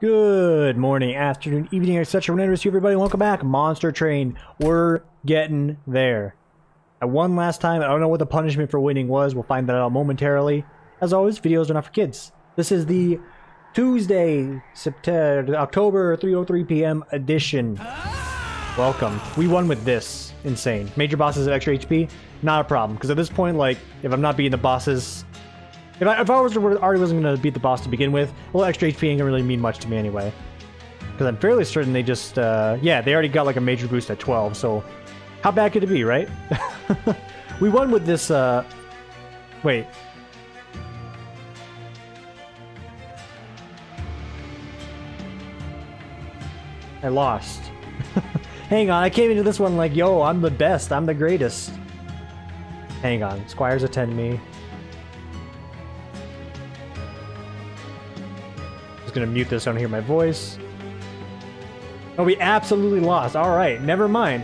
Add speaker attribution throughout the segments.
Speaker 1: Good morning, afternoon, evening, etc. Whenever you everybody, welcome back. Monster Train. We're getting there. I won last time. I don't know what the punishment for winning was. We'll find that out momentarily. As always, videos are not for kids. This is the Tuesday, October 3:03 p.m. edition. Welcome. We won with this. Insane. Major bosses have extra HP. Not a problem. Because at this point, like, if I'm not beating the bosses... If I already wasn't going to beat the boss to begin with, a little extra HP ain't going to really mean much to me anyway. Because I'm fairly certain they just, yeah, they already got like a major boost at 12, so how bad could it be, right? We won with this, wait. I lost. Hang on, I came into this one like, yo, I'm the best, I'm the greatest. Hang on, Squires attend me. Gonna mute this so I don't hear my voice. Oh, we absolutely lost. Alright, never mind.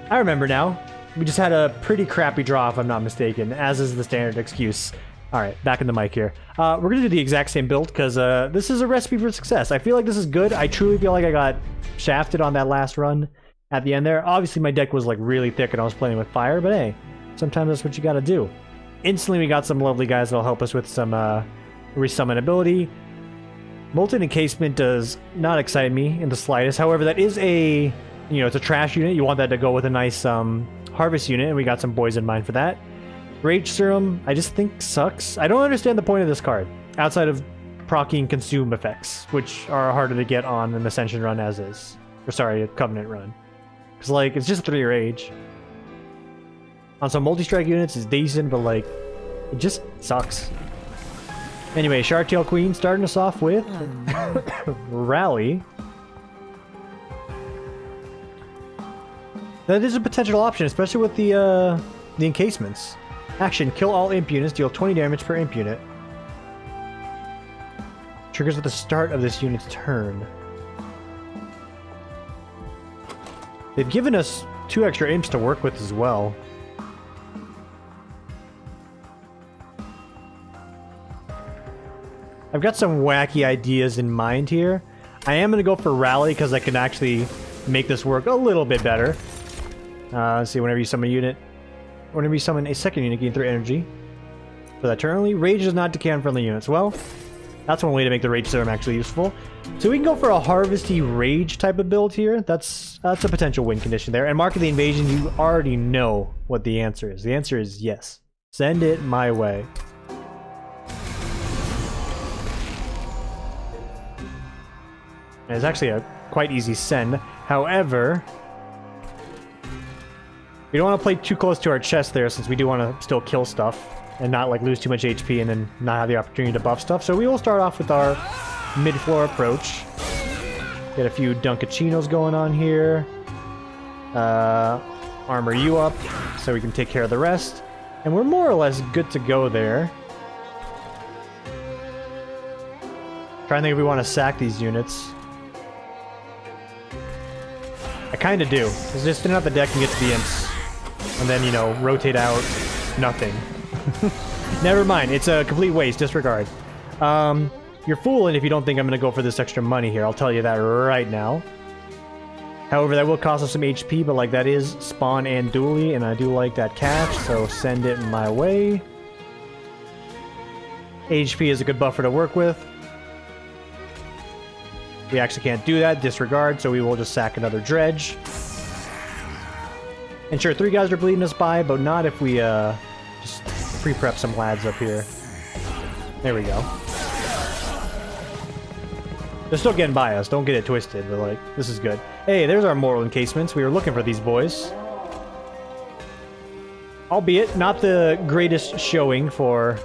Speaker 1: I remember now. We just had a pretty crappy draw, if I'm not mistaken, as is the standard excuse. Alright, back in the mic here. We're gonna do the exact same build, because this is a recipe for success. I feel like this is good. I truly feel like I got shafted on that last run at the end there. Obviously, my deck was like really thick and I was playing with fire, but hey, sometimes that's what you gotta do. Instantly, we got some lovely guys that'll help us with some resummon ability. Molten Encasement does not excite me in the slightest. However, that is a, you know, it's a trash unit. You want that to go with a nice harvest unit, and we got some boys in mind for that. Rage Serum, I just think sucks. I don't understand the point of this card, outside of proccing consume effects, which are harder to get on an Ascension run as is. Or sorry, a Covenant run. Because, like, it's just 3 rage. On some multi-strike units, it's decent, but, like, it just sucks. Anyway, Sharktail Queen starting us off with Rally. That is a potential option, especially with the encasements. Action, kill all imp units, deal 20 damage per imp unit. Triggers at the start of this unit's turn. They've given us 2 extra imps to work with as well. I've got some wacky ideas in mind here. I am going to go for Rally because I can actually make this work a little bit better. Let's see, whenever you summon a second unit, gain 3 energy. For that turn only, Rage does not decay on friendly units. Well, that's one way to make the Rage Serum actually useful. So we can go for a Harvesty Rage type of build here. That's a potential win condition there. And Mark of the Invasion, you already know what the answer is. The answer is yes. Send it my way. It's actually a quite easy send. However, we don't want to play too close to our chest there, since we do want to still kill stuff and not like lose too much HP and then not have the opportunity to buff stuff. So we will start off with our mid-floor approach. Get a few Dunkachinos going on here. Armor you up so we can take care of the rest. And we're more or less good to go there. Trying to think if we want to sack these units. I kind of do. Just thin out the deck and get to the imps. And then, you know, rotate out nothing. Never mind. It's a complete waste. Disregard. You're fooling if you don't think I'm going to go for this extra money here. I'll tell you that right now. However, that will cost us some HP, but like that is spawn and dually, and I do like that catch, so send it my way. HP is a good buffer to work with. We actually can't do that, disregard, so we will just sack another dredge. And sure, 3 guys are bleeding us by, but not if we just pre-prep some lads up here. There we go. They're still getting by us, don't get it twisted, but like, this is good. Hey, there's our mortal encasements. We were looking for these boys. Albeit, not the greatest showing for,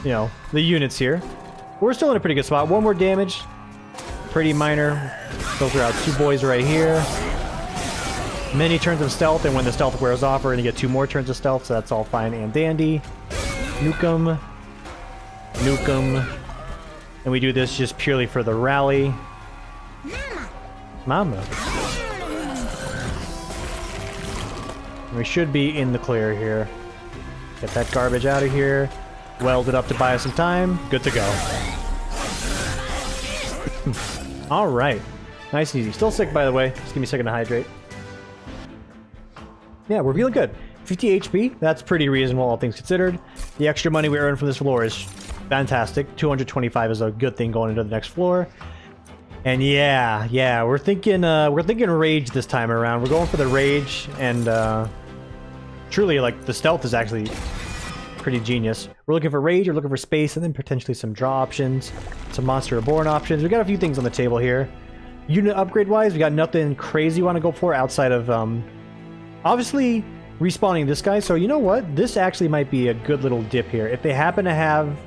Speaker 1: you know, the units here. We're still in a pretty good spot. 1 more damage. Pretty minor. Filter out 2 boys right here. Many turns of stealth, and when the stealth wears off, we're going to get 2 more turns of stealth, so that's all fine and dandy. Nuke 'em. Nuke 'em. And we do this just purely for the rally. Mama. We should be in the clear here. Get that garbage out of here. Weld it up to buy us some time. Good to go. All right. Nice and easy. Still sick, by the way. Just give me a second to hydrate. Yeah, we're feeling good. 50 HP. That's pretty reasonable, all things considered. The extra money we earn from this floor is fantastic. 225 is a good thing going into the next floor. And yeah, we're thinking rage this time around. We're going for the rage, and truly, like, the stealth is actually pretty genius. We're looking for rage, we're looking for space, and then potentially some draw options, some monster reborn options. We got a few things on the table here. Unit upgrade wise, we got nothing crazy we want to go for outside of obviously respawning this guy. So you know what? This actually might be a good little dip here. If they happen to have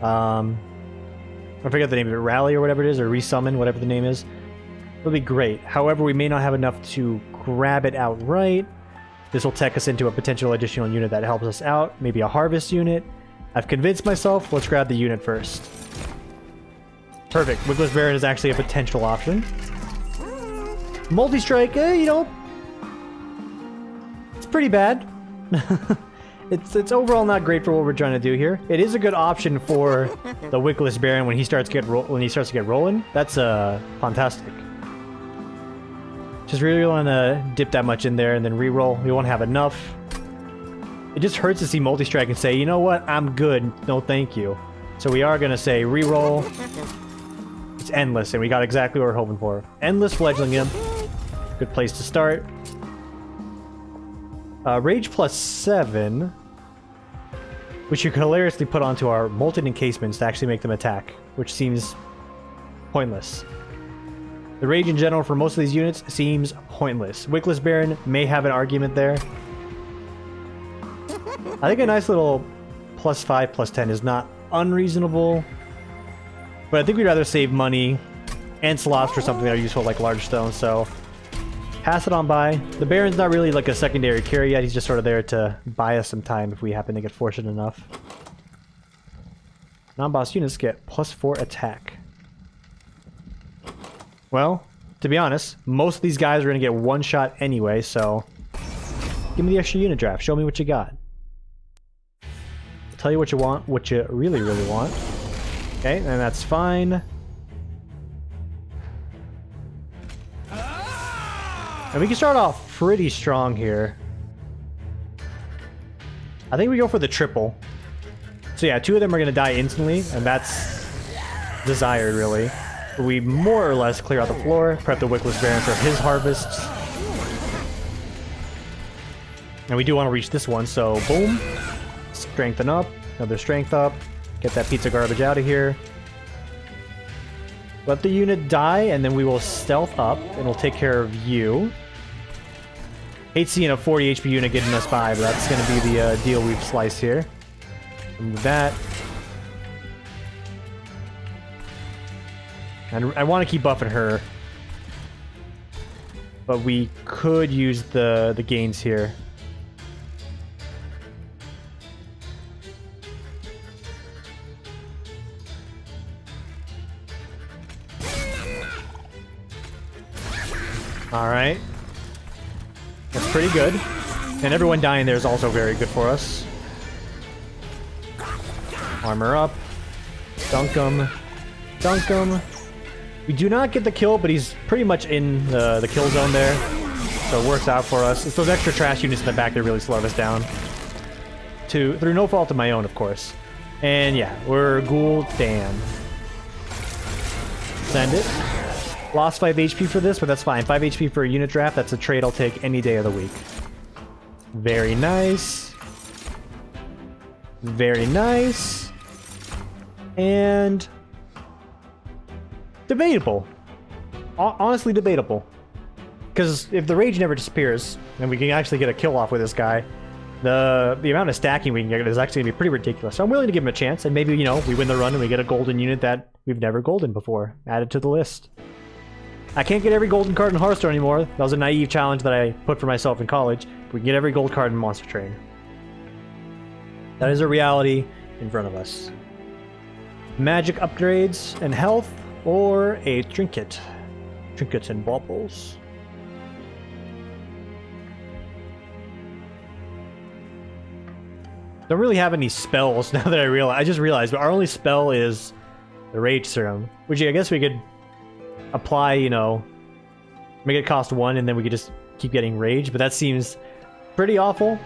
Speaker 1: I forget the name of it, rally or whatever it is, or resummon, whatever the name is, it'll be great. However, we may not have enough to grab it outright. This will tech us into a potential additional unit that helps us out, maybe a harvest unit. I've convinced myself, let's grab the unit first. Perfect, Wickless Baron is actually a potential option. Multi-strike, you know, it's pretty bad. It's overall not great for what we're trying to do here. It is a good option for the Wickless Baron when he starts to get rolling. That's fantastic. Just really want to dip that much in there and then re-roll. We won't have enough. It just hurts to see multi-strike and say, you know what, I'm good, no thank you. So we are going to say re-roll. It's endless, and we got exactly what we're hoping for. Endless fledgling imp. Good place to start. Rage plus 7, which you could hilariously put onto our molten encasements to actually make them attack, which seems pointless. The rage in general for most of these units seems pointless. Wickless Baron may have an argument there. I think a nice little plus 5, plus 10 is not unreasonable, but I think we'd rather save money and slots for something that are useful like large stone, so pass it on by. The Baron's not really like a secondary carry yet, he's just sort of there to buy us some time if we happen to get fortunate enough. Non-boss units get plus 4 attack. Well, to be honest, most of these guys are going to get one shot anyway, so give me the extra unit draft. Show me what you got. Tell you what you want, what you really, really want. Okay, and that's fine. And we can start off pretty strong here. I think we go for the triple. So yeah, 2 of them are going to die instantly, and that's desired, really. We more or less clear out the floor, prep the Wickless Baron for his harvests. And we do want to reach this one, so boom. Strengthen up, another strength up. Get that pizza garbage out of here. Let the unit die, and then we will stealth up, and we'll take care of you. Hate seeing a 40 HP unit getting us by, but that's going to be the deal we've sliced here. Remove that. And I want to keep buffing her, but we could use the gains here. All right, that's pretty good, and everyone dying there is also very good for us. Armor up, dunk him, dunk him. We do not get the kill, but he's pretty much in the kill zone there, so it works out for us. It's those extra trash units in the back that really slow us down. Through no fault of my own, of course. And yeah, we're ghoul damn. Send it. Lost 5 HP for this, but that's fine. 5 HP for a unit draft, that's a trade I'll take any day of the week. Very nice. Very nice. And debatable. Honestly debatable. Because if the rage never disappears, and we can actually get a kill off with this guy, the amount of stacking we can get is actually going to be pretty ridiculous. So I'm willing to give him a chance, and maybe, you know, we win the run and we get a golden unit that we've never golden before. Added to the list. I can't get every golden card in Hearthstone anymore. That was a naive challenge that I put for myself in college. We can get every gold card in Monster Train. That is a reality in front of us. Magic upgrades and health, or a trinket. Trinkets and baubles. Don't really have any spells now that I just realized, but our only spell is the Rage Serum, which I guess we could apply, you know, make it cost 1 and then we could just keep getting rage, but that seems pretty awful.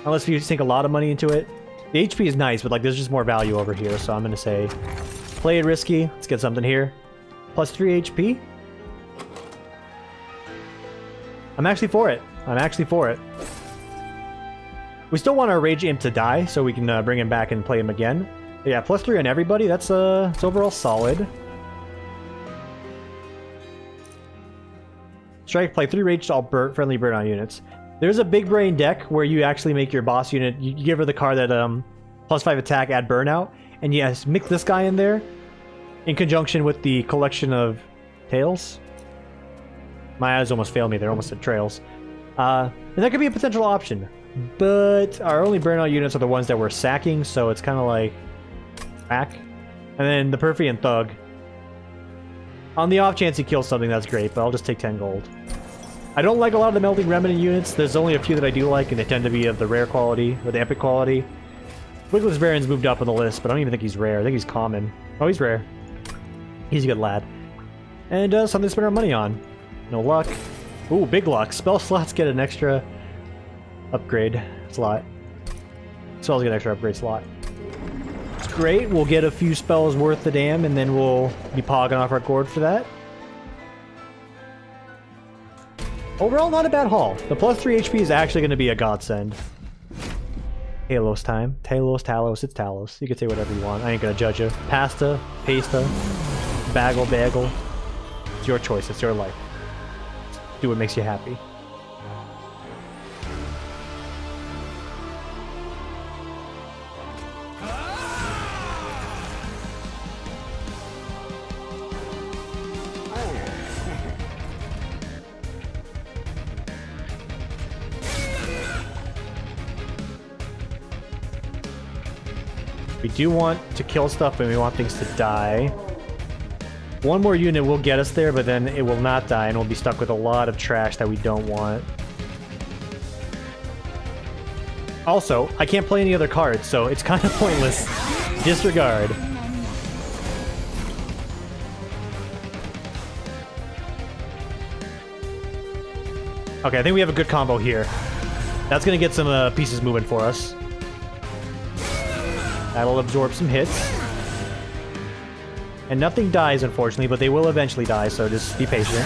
Speaker 1: Unless you sink a lot of money into it. The HP is nice, but like there's just more value over here, so I'm gonna say play it risky. Let's get something here. Plus 3 HP. I'm actually for it. I'm actually for it. We still want our Rage Imp to die, so we can bring him back and play him again. But yeah, plus 3 on everybody. That's it's overall solid. Strike, play 3 Rage to all friendly burnout units. There's a big brain deck where you actually make your boss unit. You give her the card that plus 5 attack, add burnout, and yes, mix this guy in there in conjunction with the collection of tails. My eyes almost failed me there, almost said trails. And that could be a potential option. But our only burnout units are the ones that we're sacking, so it's kind of like back. And then the Perfian Thug. On the off chance he kills something, that's great, but I'll just take 10 gold. I don't like a lot of the Melting Remnant units. There's only a few that I do like, and they tend to be of the rare quality, or the epic quality. Wigless Baron's moved up on the list, but I don't even think he's rare. I think he's common. Oh, he's rare. He's a good lad. And something to spend our money on. No luck. Ooh, big luck. Spell slots get an extra upgrade slot. Spells get an extra upgrade slot. It's great. We'll get a few spells worth the damn, and then we'll be pogging off our gourd for that. Overall, not a bad haul. The plus 3 HP is actually going to be a godsend. Talos time. Talos, it's Talos. You can say whatever you want. I ain't going to judge you. Pasta, bagel. It's your choice. It's your life. Do what makes you happy. We do want to kill stuff and we want things to die. One more unit will get us there, but then it will not die and we'll be stuck with a lot of trash that we don't want. Also, I can't play any other cards, so it's kind of pointless. Disregard. Okay, I think we have a good combo here. That's gonna get some pieces moving for us. That'll absorb some hits. And nothing dies, unfortunately, but they will eventually die, so just be patient.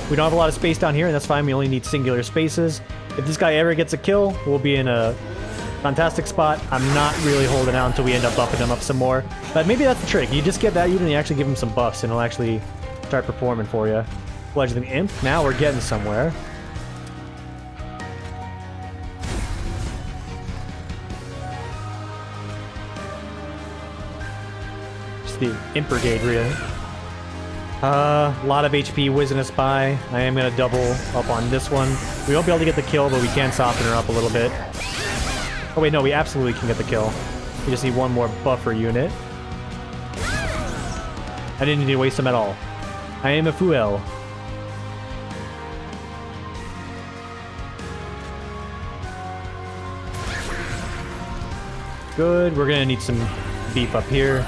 Speaker 1: We don't have a lot of space down here, and that's fine. We only need singular spaces. If this guy ever gets a kill, we'll be in a fantastic spot. I'm not really holding out until we end up buffing him up some more. But maybe that's the trick. You just get that unit and you actually give him some buffs, and it'll actually start performing for you. Fledgling Imp. Now we're getting somewhere. The Imp Brigade, really. A lot of HP whizzing us by. I am going to double up on this one. We won't be able to get the kill, but we can soften her up a little bit. Oh wait, no, we absolutely can get the kill. We just need one more buffer unit. I didn't need to waste them at all. I am a Fuel. Good, we're going to need some beef up here.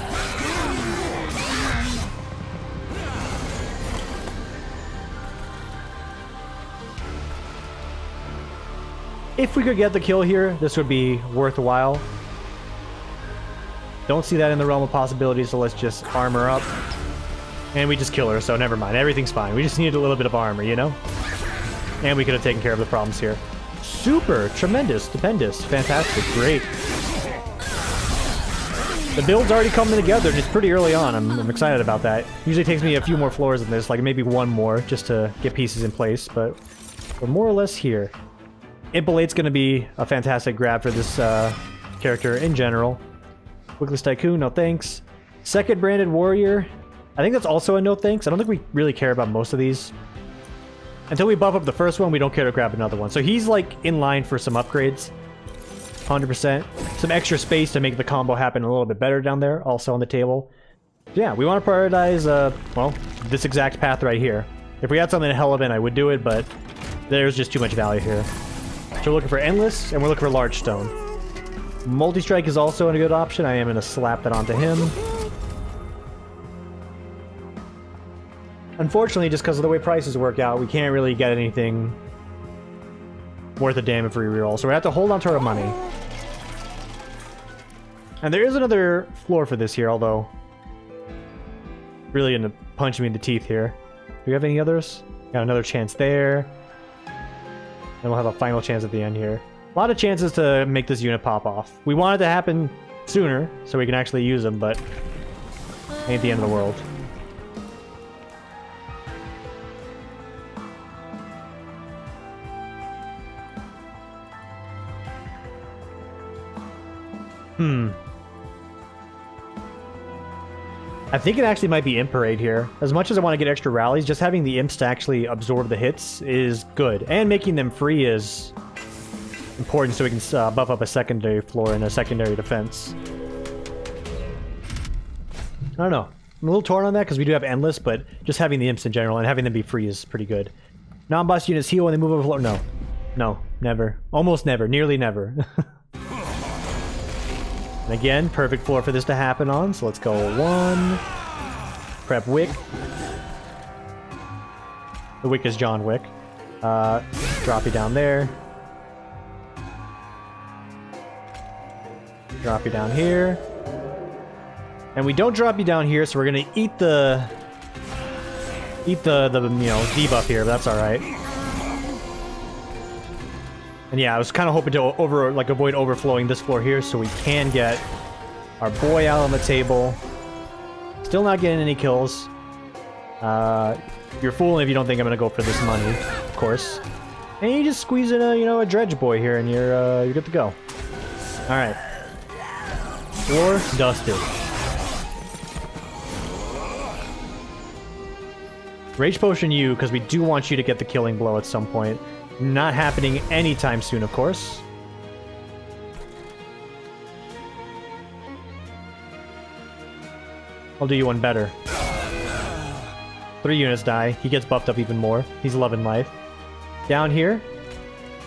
Speaker 1: If we could get the kill here, this would be worthwhile. Don't see that in the realm of possibilities, so let's just armor up. And we just kill her, so never mind. Everything's fine. We just needed a little bit of armor, you know? And we could have taken care of the problems here. Super! Tremendous! Stupendous! Fantastic! Great! The build's already coming together, and it's pretty early on. I'm excited about that. Usually takes me a few more floors than this, like maybe one more, just to get pieces in place, but we're more or less here. Impalate's going to be a fantastic grab for this character in general. Wigless Tycoon, no thanks. Second Branded Warrior, I think that's also a no thanks. I don't think we really care about most of these. Until we buff up the first one, we don't care to grab another one. So he's like in line for some upgrades. 100%. Some extra space to make the combo happen a little bit better down there, also on the table. Yeah, we want to prioritize, well, this exact path right here. If we had something relevant, I would do it, but there's just too much value here. So we're looking for Endless, and we're looking for Large Stone. Multi-Strike is also a good option. I am going to slap that onto him. unfortunately, just because of the way prices work out, we can't really get anything worth a damn if we reroll. So we have to hold on to our money. And there is another floor for this here, although really gonna punch me in the teeth here. Do we have any others? Got another chance there. And we'll have a final chance at the end here. A lot of chances to make this unit pop off. We want it to happen sooner, so we can actually use them, but ain't the end of the world. I think it actually might be Imp Parade here. As much as I want to get extra rallies, just having the Imps to actually absorb the hits is good. And making them free is important so we can buff up a secondary floor and a secondary defense. I don't know. I'm a little torn on that because we do have Endless, but just having the Imps in general and having them be free is pretty good. Non-boss units heal when they move over floor. No. No. Never. Almost never. Nearly never. And again, perfect floor for this to happen on, so let's go 1. Prep Wick. The Wick is John Wick. Drop you down there. Drop you down here. And we don't drop you down here, so we're gonna eat the you know, debuff here, but that's alright. And yeah, I was kind of hoping to avoid overflowing this floor here so we can get our boy out on the table. Still not getting any kills. You're fooling if you don't think I'm gonna go for this money, of course. And you just squeeze in a dredge boy here and you're good to go. Alright. Floor dusted. Rage Potion you, because we do want you to get the killing blow at some point. Not happening anytime soon, of course. I'll do you one better. 3 units die. He gets buffed up even more. He's loving life. Down here,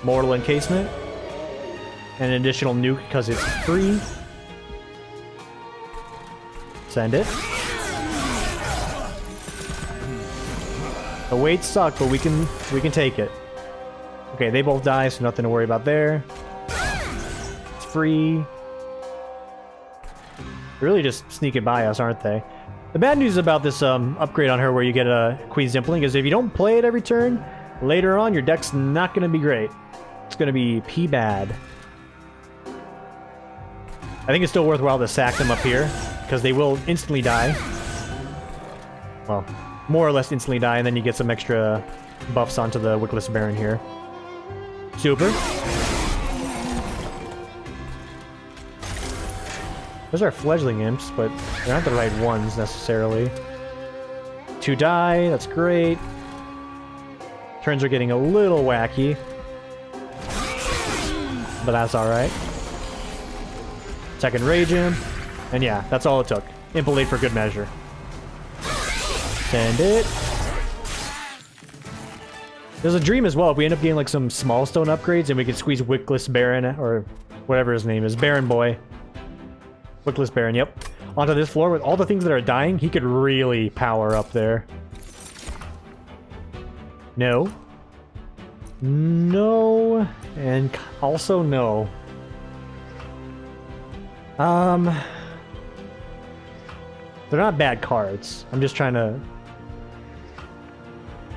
Speaker 1: Mortal Encasement. And an additional nuke because it's free. Send it. The weights suck, but we can take it. Okay, they both die, so nothing to worry about there. It's free. They're really just sneaking by us, aren't they? The bad news about this upgrade on her where you get a Queen's Dimpling is if you don't play it every turn, later on your deck's not going to be great. It's going to be P-bad. I think it's still worthwhile to sack them up here, because they will instantly die. Well, more or less instantly die, and then you get some extra buffs onto the Wickless Baron here. Super. Those are fledgling imps, but they're not the right ones necessarily. 2 die, that's great. Turns are getting a little wacky. But that's alright. Second Rage Imp. And yeah, that's all it took. Impelate for good measure. Send it. There's a dream as well. If we end up getting like some small stone upgrades and we can squeeze Wickless Baron, or whatever his name is, Baron Boy. Wickless Baron, yep. Onto this floor with all the things that are dying, he could really power up there. No. No. And also no. They're not bad cards. I'm just trying to...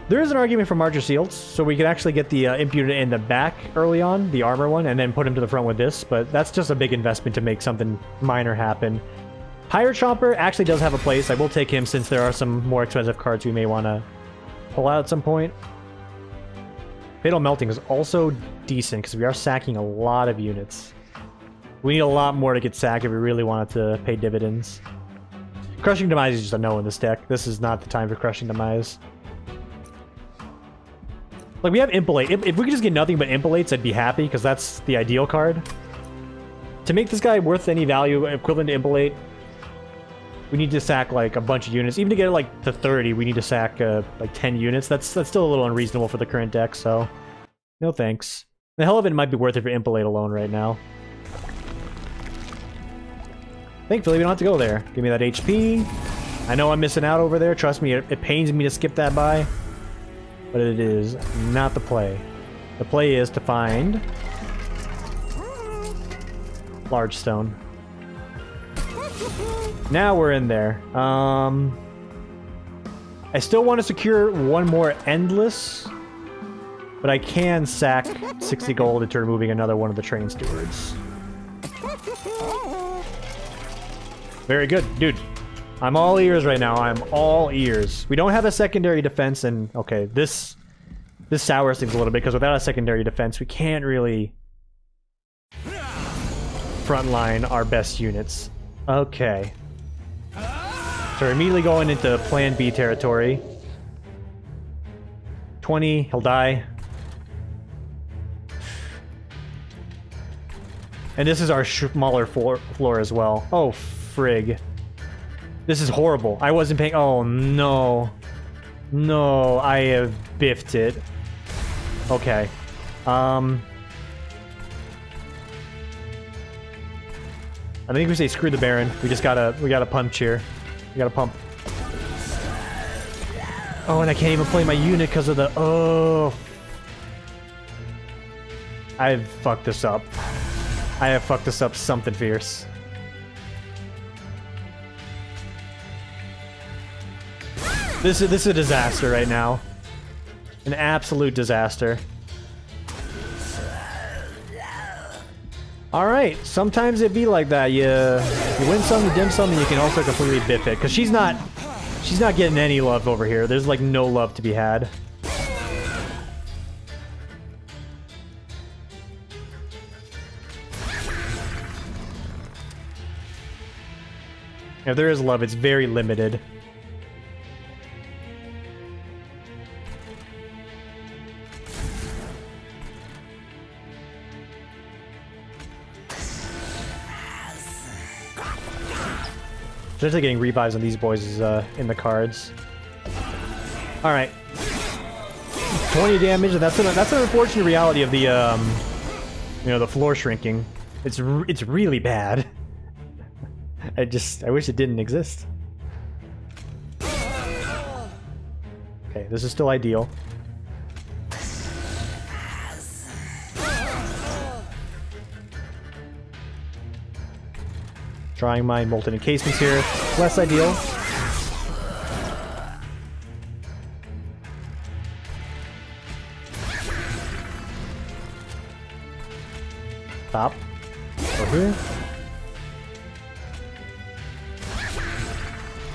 Speaker 1: There is an argument for Marcher Seals, so we could actually get the Imp unit in the back early on, the armor one, and then put him to the front with this, but that's just a big investment to make something minor happen. Pyre Chomper actually does have a place. I will take him since there are some more expensive cards we may want to pull out at some point. Fatal Melting is also decent, because we are sacking a lot of units. We need a lot more to get sacked if we really wanted to pay dividends. Crushing Demise is just a no in this deck. This is not the time for Crushing Demise. Like, we have Impelate. If we could just get nothing but Impelates, I'd be happy, because that's the ideal card. To make this guy worth any value equivalent to Impelate, we need to sack, like, a bunch of units. Even to get it, like, to 30, we need to sack, like, 10 units. That's still a little unreasonable for the current deck, so... No thanks. The hell of it might be worth it for Impelate alone right now. Thankfully, we don't have to go there. Give me that HP. I know I'm missing out over there. Trust me, it pains me to skip that by. But it is not the play. The play is to find large stone. Now we're in there. I still want to secure one more endless, but I can sack 60 gold into removing another one of the train stewards. Very good, dude. I'm all ears right now. I'm all ears. We don't have a secondary defense, and okay, this sours things a little bit because without a secondary defense, we can't really frontline our best units. Okay. So we're immediately going into Plan B territory. 20, he'll die. And this is our smaller floor as well. Oh, frig. This is horrible. I wasn't paying... Oh, no. No, I have biffed it. Okay. I think we say screw the Baron. We gotta punch here. We gotta pump. Oh, and I can't even play my unit because of the... Oh. I've fucked this up. I have fucked this up something fierce. This is a disaster right now. An absolute disaster. Alright, sometimes it be like that. You win some, you dim some, and you can also completely biff it. Because she's not getting any love over here. There's like no love to be had. If there is love, it's very limited. Potentially getting revives on these boys is in the cards. All right, 20 damage, and that's an unfortunate reality of the you know, the floor shrinking. It's really bad. I wish it didn't exist. Okay, this is still ideal. Trying my molten encasements here. Less ideal. Stop. Over here.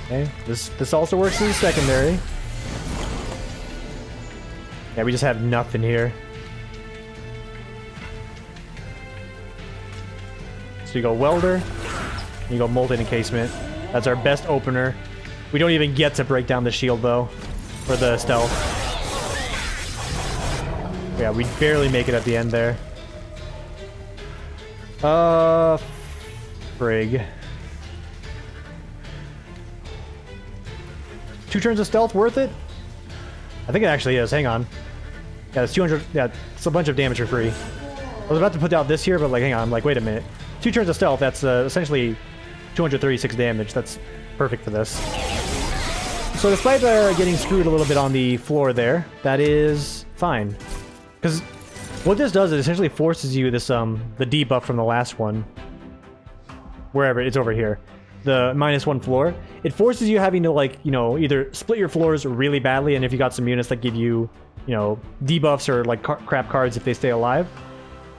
Speaker 1: Okay, this also works as a secondary. Yeah, we just have nothing here. So you go welder. You go molten encasement. That's our best opener. We don't even get to break down the shield though, for the stealth. Yeah, we barely make it at the end there. Frig. 2 turns of stealth worth it? I think it actually is. Hang on. Yeah, it's 200. Yeah, it's a bunch of damage for free. I was about to put out this here, but like, hang on. I'm like, wait a minute. 2 turns of stealth. That's essentially 236 damage. That's perfect for this. So despite getting screwed a little bit on the floor there, that is fine. Because what this does is essentially forces you this the debuff from the last one. Wherever it's over here. The -1 floor. It forces you having to, like, you know, either split your floors really badly, and if you got some units that give you, you know, debuffs or like crap cards if they stay alive,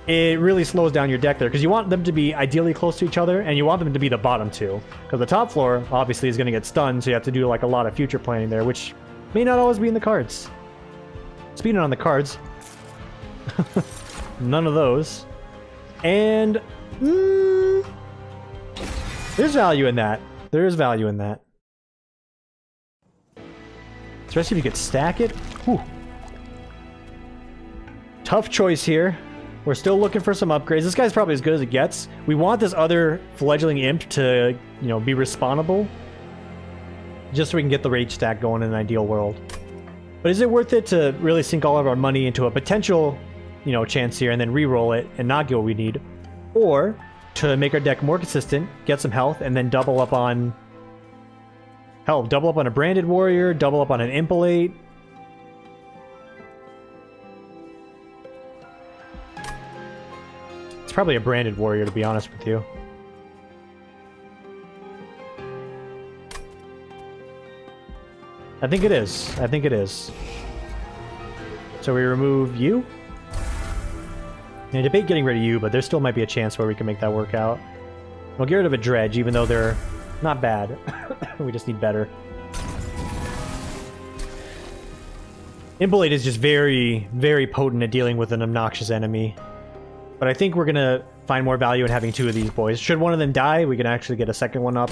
Speaker 1: it really slows down your deck there, because you want them to be ideally close to each other, and you want them to be the bottom two. Because the top floor, obviously, is going to get stunned, so you have to do, like, a lot of future planning there, which may not always be in the cards. Speaking on the cards, none of those. And, there's value in that. There is value in that. Especially if you could stack it. Whew. Tough choice here. We're still looking for some upgrades. This guy's probably as good as it gets. We want this other fledgling imp to, you know, be respawnable. Just so we can get the rage stack going in an ideal world. But is it worth it to really sink all of our money into a potential, you know, chance here and then re-roll it and not get what we need? Or to make our deck more consistent, get some health, and then double up on Hell, double up on a branded warrior, double up on an impalate. It's probably a branded warrior, to be honest with you. I think it is. I think it is. So we remove you. I debate getting rid of you, but there still might be a chance where we can make that work out. We'll get rid of a dredge, even though they're not bad. We just need better. Impalate is just very, very potent at dealing with an obnoxious enemy. But I think we're gonna find more value in having two of these boys. Should one of them die, we can actually get a second one up.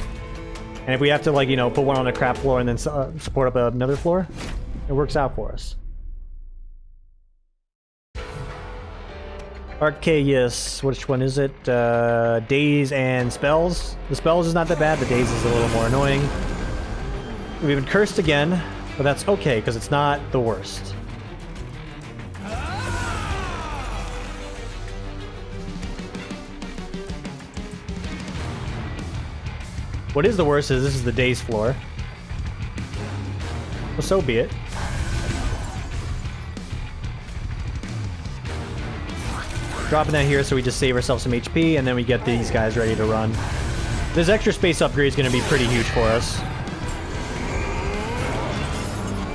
Speaker 1: And if we have to, like, you know, put one on a crap floor and then support up another floor, it works out for us. Arceus, which one is it? Daze and Spells. The Spells is not that bad, the Daze is a little more annoying. We've been cursed again, but that's okay, because it's not the worst. What is the worst is this is the Daze floor. Well, so be it. Dropping that here so we just save ourselves some HP, and then we get these guys ready to run. This extra space upgrade is going to be pretty huge for us.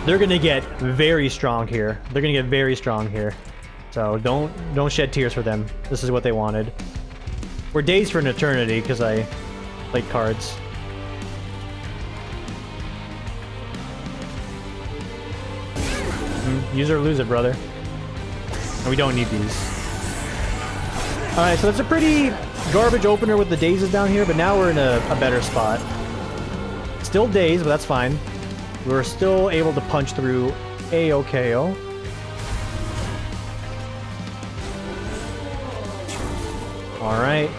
Speaker 1: They're going to get very strong here. They're going to get very strong here. So don't shed tears for them. This is what they wanted. We're dazed for an eternity because I played cards. Use it or lose it, brother. And we don't need these. Alright, so that's a pretty garbage opener with the dazes down here, but now we're in a better spot. Still dazed, but that's fine. We're still able to punch through A-OK-O. Alright.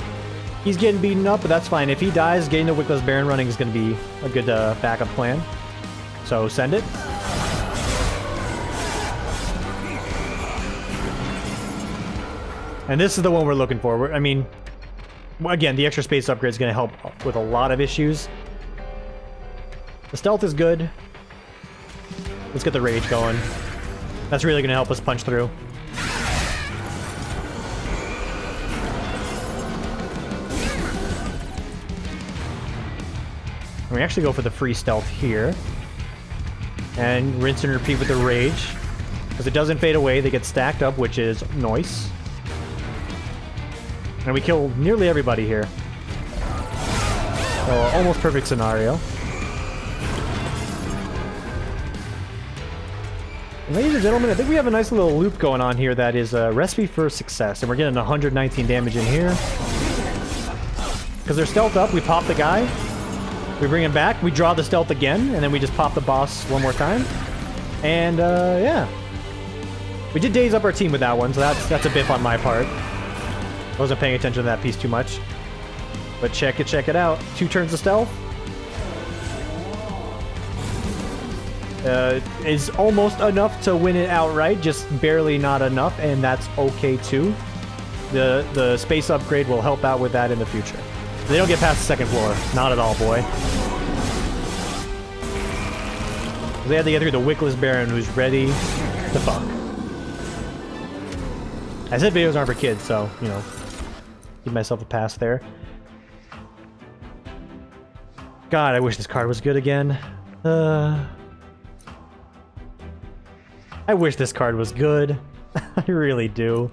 Speaker 1: He's getting beaten up, but that's fine. If he dies, getting the Wickless Baron running is going to be a good backup plan. So send it. And this is the one we're looking for. I mean, again, the extra space upgrade is going to help with a lot of issues. The stealth is good. Let's get the rage going. That's really going to help us punch through. And we actually go for the free stealth here. And rinse and repeat with the rage. Because it doesn't fade away, they get stacked up, which is nice. And we kill nearly everybody here. So, almost perfect scenario. And ladies and gentlemen, I think we have a nice little loop going on here that is a recipe for success. And we're getting 119 damage in here. Because they're stealth up, we pop the guy. We bring him back, we draw the stealth again, and then we just pop the boss one more time. And, yeah. We did daze up our team with that one, so that's a biff on my part. I wasn't paying attention to that piece too much. But check it out. 2 turns of stealth. Is almost enough to win it outright, just barely not enough, and that's okay too. The space upgrade will help out with that in the future. They don't get past the second floor. Not at all, boy. They had to get through the Wickless Baron, who's ready to fuck. I said videos aren't for kids, so, you know, give myself a pass there. God, I wish this card was good again. I wish this card was good. I really do.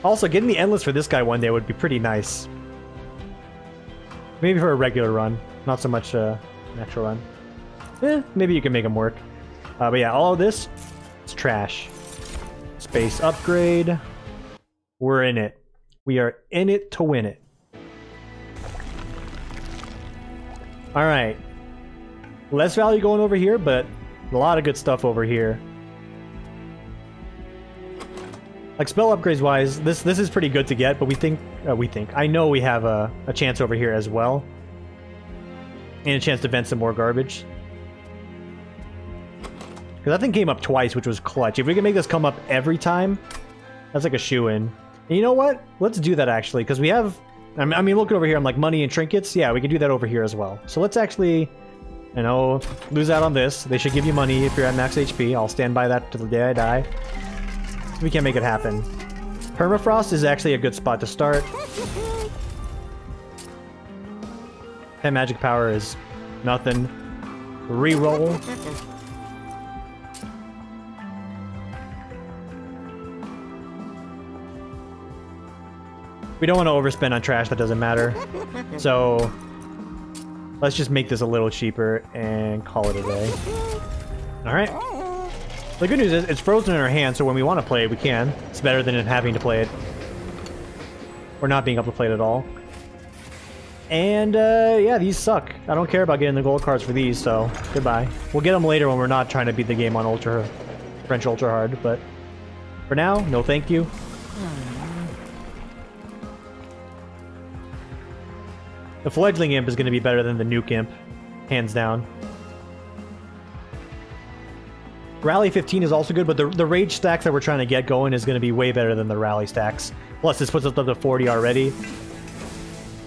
Speaker 1: Also, getting the Endless for this guy one day would be pretty nice. Maybe for a regular run, not so much an actual run. Maybe you can make them work. But yeah, all of this, it's trash. Space upgrade. We're in it. We are in it to win it. Alright. Less value going over here, but a lot of good stuff over here. Like, spell upgrades wise, this is pretty good to get, but we think... I know we have a chance over here as well. And a chance to vent some more garbage. Because that thing came up twice, which was clutch. If we can make this come up every time, that's like a shoo-in. And you know what? Let's do that, actually, because we have I mean, looking over here, I'm like, money and trinkets. Yeah, we can do that over here as well. So let's actually, you know, lose out on this. They should give you money if you're at max HP. I'll stand by that till the day I die. We can't make it happen. Permafrost is actually a good spot to start. 10 magic power is nothing. Reroll. We don't want to overspend on trash that doesn't matter. So let's just make this a little cheaper and call it a day. Alright. The good news is it's frozen in our hand, so when we want to play it, we can. It's better than having to play it. Or not being able to play it at all. And, yeah, these suck. I don't care about getting the gold cards for these, so goodbye. We'll get them later when we're not trying to beat the game on French Ultra Hard, but for now, no thank you. The Fledgling Imp is going to be better than the Nuke Imp, hands down. Rally 15 is also good, but the Rage stacks that we're trying to get going is going to be way better than the Rally stacks. Plus, this puts us up to 40 already.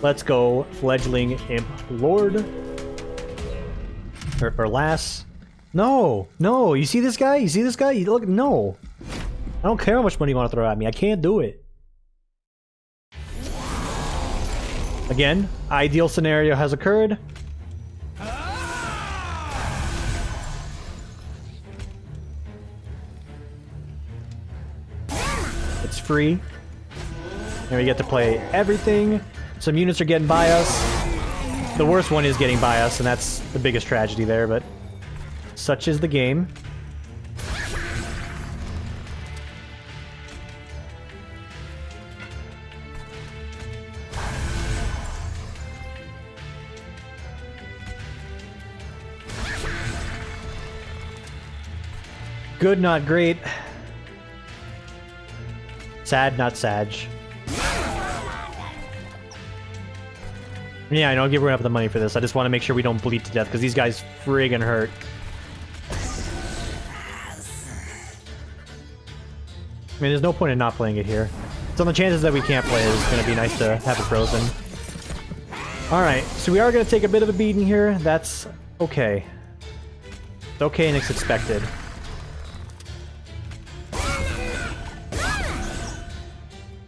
Speaker 1: Let's go Fledgling Imp Lord. Or Lass. No! No! You see this guy? You see this guy? Look, no! I don't care how much money you want to throw at me. I can't do it. Again, ideal scenario has occurred. It's free. And we get to play everything. Some units are getting by us. The worst one is getting by us, and that's the biggest tragedy there, but such is the game. Good, not great. Sad, not Sag. Yeah, I don't give enough of the money for this. I just want to make sure we don't bleed to death, because these guys friggin' hurt. I mean, there's no point in not playing it here. So the chances that we can't play is going to be nice to have it frozen. Alright, so we are going to take a bit of a beating here. That's okay. It's okay and it's expected.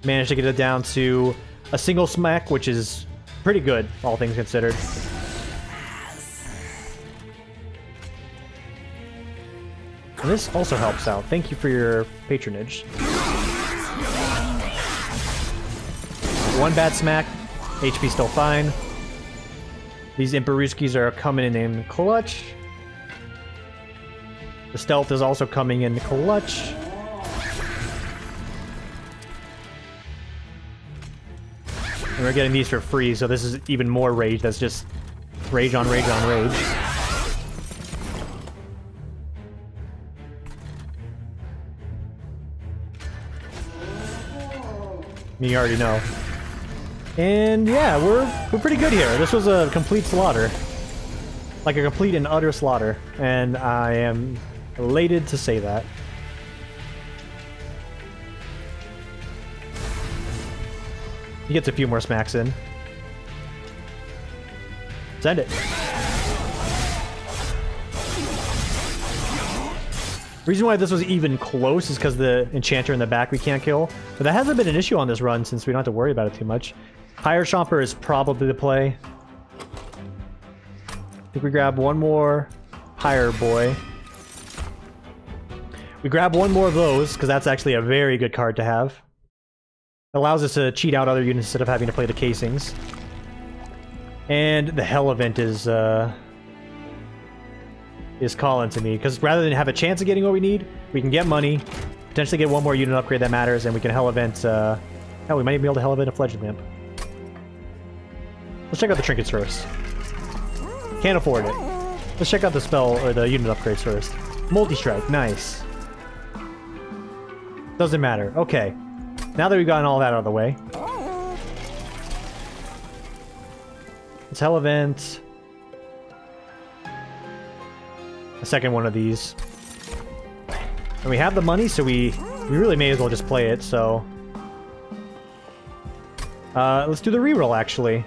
Speaker 1: Managed to get it down to a single smack, which is pretty good, all things considered. And this also helps out. Thank you for your patronage. One bad smack, HP still fine. These Imperuskis are coming in clutch. The stealth is also coming in clutch. And we're getting these for free, so this is even more rage. That's just rage on rage on rage. You already know. And yeah, we're pretty good here. This was a complete slaughter. Like a complete and utter slaughter. And I am elated to say that. He gets a few more smacks in. Send it. Reason why this was even close is because the enchanter in the back we can't kill. But that hasn't been an issue on this run since we don't have to worry about it too much. Pyre Chomper is probably the play. I think we grab one more Pyre Boy. We grab one more of those, because that's actually a very good card to have. Allows us to cheat out other units instead of having to play the casings. And the Hell Event is calling to me, because rather than have a chance of getting what we need, we can get money, potentially get one more unit upgrade that matters, and we can Hell Event, hell, we might even be able to Hell Event a Fledgling Imp. Let's check out the trinkets first. Can't afford it. Let's check out the spell, or the unit upgrades first. Multi-strike, nice. Doesn't matter, okay. Now that we've gotten all that out of the way, let's Hell Event a second one of these. And we have the money, so we really may as well just play it, so... Let's do the reroll, actually.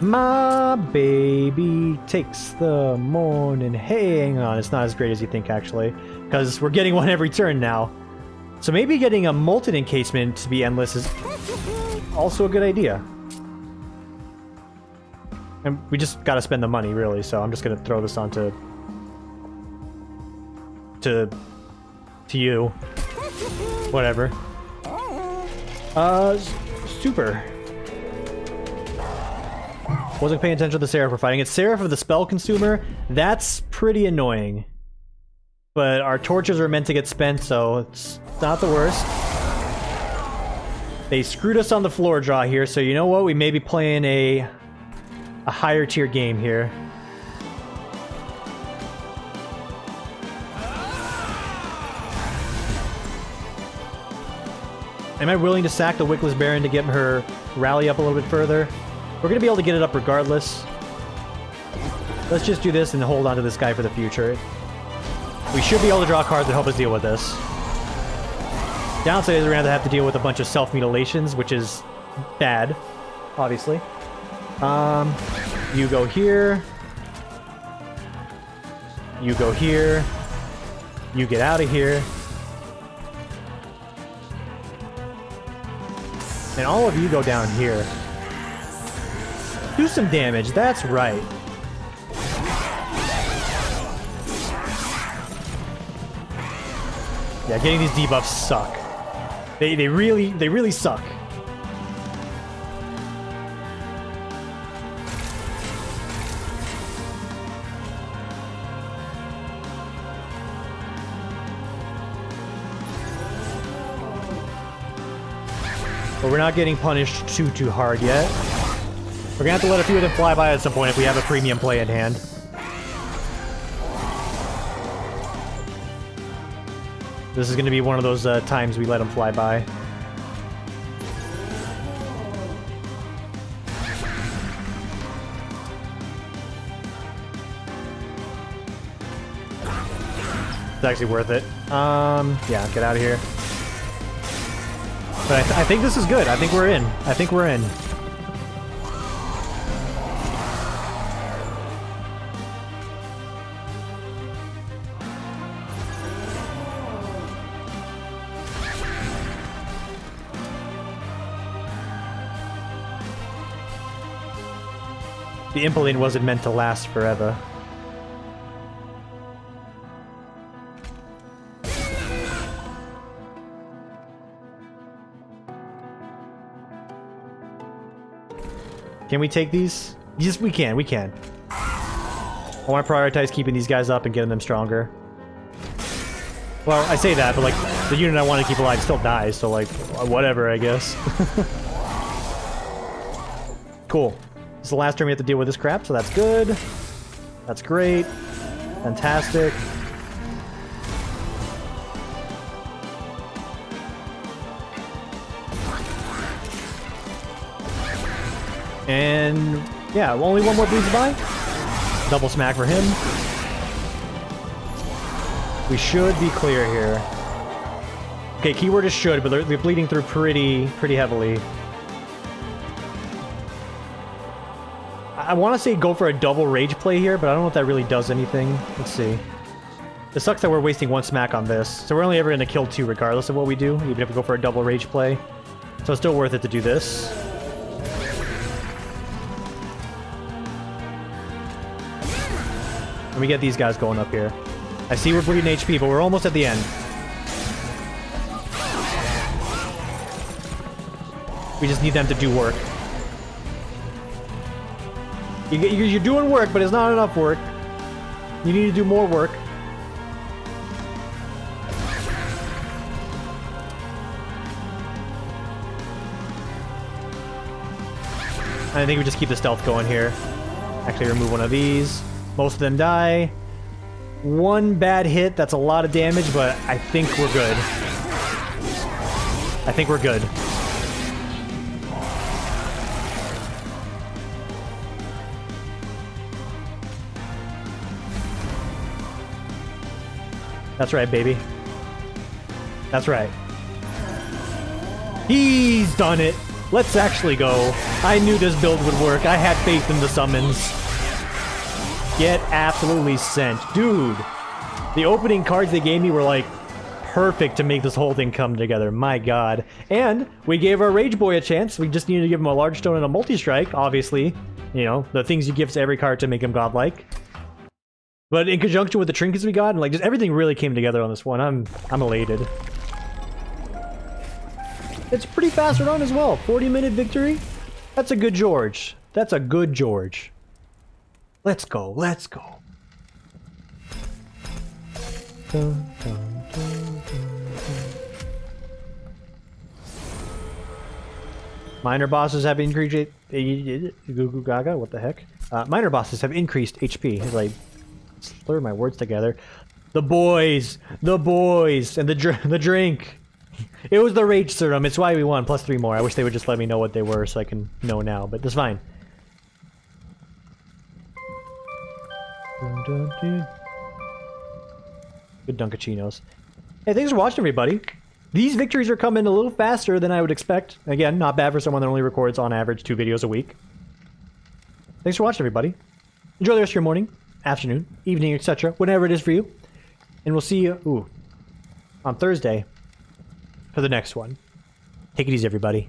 Speaker 1: My baby takes the morning. Hey, hang on, it's not as great as you think, actually. Because we're getting one every turn now. So maybe getting a molten encasement to be endless is also a good idea. And we just gotta spend the money, really, so I'm just gonna throw this on to you. Whatever. Super. Wasn't paying attention to the Seraph we're fighting. It's Seraph of the Spell Consumer. That's pretty annoying. But our torches are meant to get spent, so it's not the worst. They screwed us on the floor draw here, so you know what? We may be playing a higher tier game here. Am I willing to sack the Wickless Baron to get her rally up a little bit further? We're going to be able to get it up regardless. Let's just do this and hold on to this guy for the future. We should be able to draw cards that help us deal with this. Downside is we're going to have to deal with a bunch of self-mutilations, which is bad, obviously. You go here. You go here. You get out of here. And all of you go down here. Do some damage, that's right. Yeah, getting these debuffs suck. They really suck. But we're not getting punished too hard yet. We're gonna have to let a few of them fly by at some point if we have a premium play in hand. This is gonna be one of those times we let them fly by. It's actually worth it. Yeah, get out of here. But I think this is good. I think we're in. I think we're in. The Impaling wasn't meant to last forever. Can we take these? Yes, we can. We can. I want to prioritize keeping these guys up and getting them stronger. Well, I say that, but like, the unit I want to keep alive still dies, so like, whatever, I guess. Cool. This is the last turn we have to deal with this crap, so that's good. That's great. Fantastic. And yeah, only one more bleeds by. Double smack for him. We should be clear here. Okay, keyword is should, but they're bleeding through pretty heavily. I want to say go for a double rage play here, but I don't know if that really does anything. Let's see. It sucks that we're wasting one smack on this, so we're only ever going to kill two regardless of what we do, even if we go for a double rage play. So it's still worth it to do this. And we get these guys going up here. I see we're bleeding HP, but we're almost at the end. We just need them to do work. You're doing work, but it's not enough work. You need to do more work. I think we just keep the stealth going here. Actually, remove one of these. Most of them die. One bad hit, that's a lot of damage, but I think we're good. I think we're good. That's right, baby. That's right. He's done it. Let's actually go. I knew this build would work. I had faith in the summons. Get absolutely sent. Dude, the opening cards they gave me were like perfect to make this whole thing come together. My god. And we gave our Rage Boy a chance. We just needed to give him a large stone and a multi-strike, obviously. You know, the things you give to every card to make him godlike. But in conjunction with the trinkets we got, and like just everything really came together on this one. I'm elated. It's a pretty fast run as well. 40-minute victory. That's a good George. That's a good George. Let's go. Let's go. Dun, dun, dun, dun, dun. Minor bosses have increased. Goo goo gaga. What the heck? Minor bosses have increased HP. As I slur my words together. The boys, and the drink. It was the rage serum. It's why we won. Plus 3 more. I wish they would just let me know what they were so I can know now. But that's fine. Good Dunkachinos. Hey, thanks for watching, everybody. These victories are coming a little faster than I would expect. Again, not bad for someone that only records on average 2 videos a week. Thanks for watching, everybody. Enjoy the rest of your morning, afternoon, evening, etc. Whatever it is for you. And we'll see you on Thursday for the next one. Take it easy, everybody.